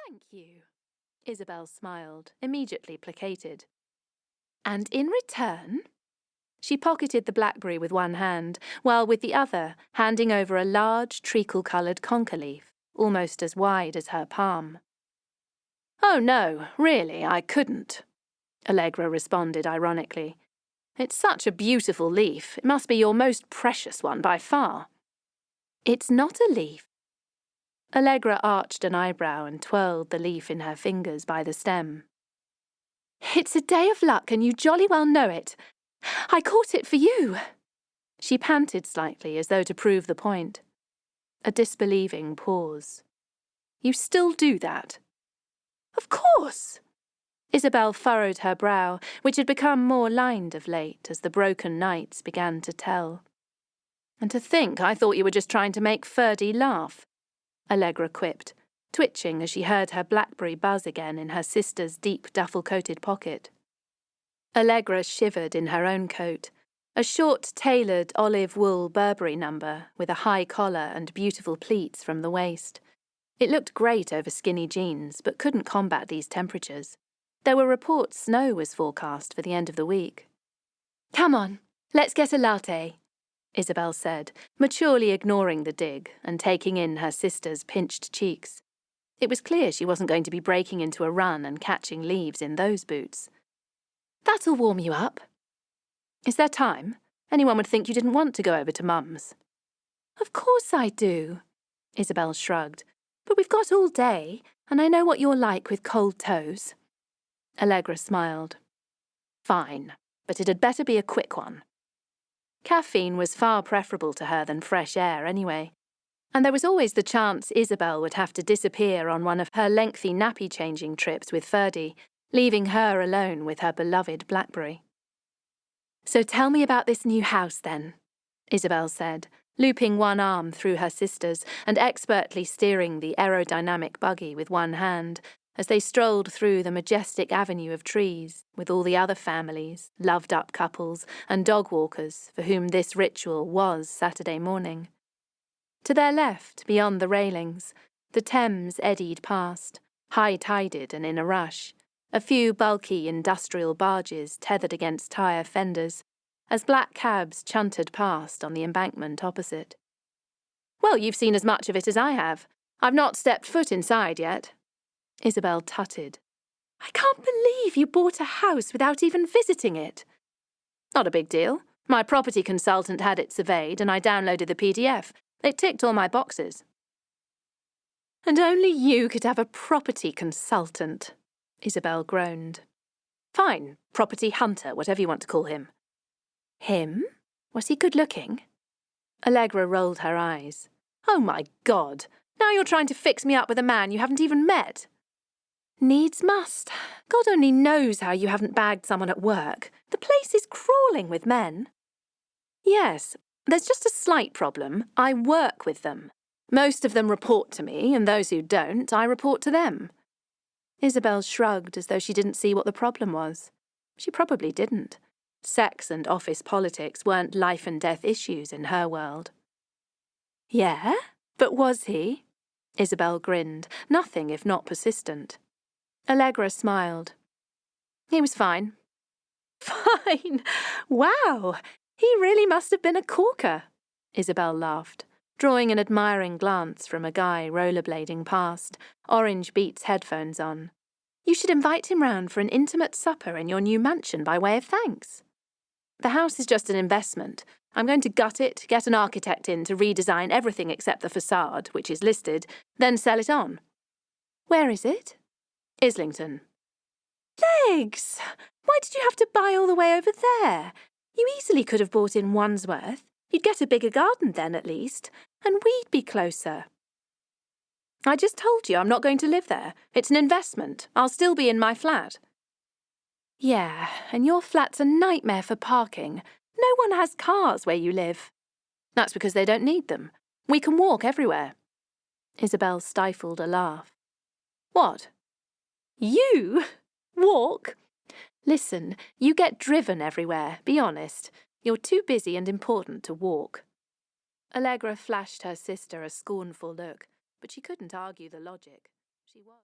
Thank you. Isobel smiled, immediately placated. And in return? She pocketed the blackberry with one hand, while with the other handing over a large treacle-coloured conker leaf, almost as wide as her palm. Oh no, really, I couldn't, Allegra responded ironically. It's such a beautiful leaf. It must be your most precious one by far. It's not a leaf. Allegra arched an eyebrow and twirled the leaf in her fingers by the stem. It's a day of luck, and you jolly well know it. I caught it for you. She panted slightly, as though to prove the point. A disbelieving pause. You still do that? Of course. Isobel furrowed her brow, which had become more lined of late as the broken nights began to tell. And to think I thought you were just trying to make Ferdy laugh, Allegra quipped, twitching as she heard her blackberry buzz again in her sister's deep duffel-coated pocket. Allegra shivered in her own coat, a short, tailored olive-wool Burberry number with a high collar and beautiful pleats from the waist. It looked great over skinny jeans, but couldn't combat these temperatures. There were reports snow was forecast for the end of the week. Come on, let's get a latte, Isobel said, maturely ignoring the dig and taking in her sister's pinched cheeks. It was clear she wasn't going to be breaking into a run and catching leaves in those boots. That'll warm you up. Is there time? Anyone would think you didn't want to go over to Mum's. Of course I do, Isobel shrugged. But we've got all day, and I know what you're like with cold toes. Allegra smiled. Fine, but it had better be a quick one. Caffeine was far preferable to her than fresh air anyway, and there was always the chance Isobel would have to disappear on one of her lengthy nappy-changing trips with Ferdy, leaving her alone with her beloved blackberry. So tell me about this new house, then, Isobel said, looping one arm through her sister's and expertly steering the aerodynamic buggy with one hand as they strolled through the majestic avenue of trees with all the other families, loved-up couples and dog-walkers for whom this ritual was Saturday morning. To their left, beyond the railings, the Thames eddied past, high-tided and in a rush, a few bulky industrial barges tethered against tyre fenders, as black cabs chuntered past on the embankment opposite. Well, you've seen as much of it as I have. I've not stepped foot inside yet. Isobel tutted. I can't believe you bought a house without even visiting it. Not a big deal. My property consultant had it surveyed and I downloaded the PDF. It ticked all my boxes. And only you could have a property consultant, Isobel groaned. Fine, property hunter, whatever you want to call him. Him? Was he good-looking? Allegra rolled her eyes. Oh, my God! Now you're trying to fix me up with a man you haven't even met. Needs must. God only knows how you haven't bagged someone at work. The place is crawling with men. Yes, there's just a slight problem. I work with them. Most of them report to me, and those who don't, I report to them. Isobel shrugged as though she didn't see what the problem was. She probably didn't. Sex and office politics weren't life-and-death issues in her world. Yeah? But was he? Isobel grinned, nothing if not persistent. Allegra smiled. He was fine. Fine? Wow! He really must have been a corker, Isobel laughed, drawing an admiring glance from a guy rollerblading past, Orange Beats headphones on. You should invite him round for an intimate supper in your new mansion by way of thanks. The house is just an investment. I'm going to gut it, get an architect in to redesign everything except the facade, which is listed, then sell it on. Where is it? Islington. Legs! Why did you have to buy all the way over there? You easily could have bought in Wandsworth. You'd get a bigger garden then, at least, and we'd be closer. I just told you I'm not going to live there. It's an investment. I'll still be in my flat. Yeah, and your flat's a nightmare for parking. No one has cars where you live. That's because they don't need them. We can walk everywhere. Isobel stifled a laugh. What? You? Walk? Listen, you get driven everywhere, be honest. You're too busy and important to walk. Allegra flashed her sister a scornful look, but she couldn't argue the logic. She was.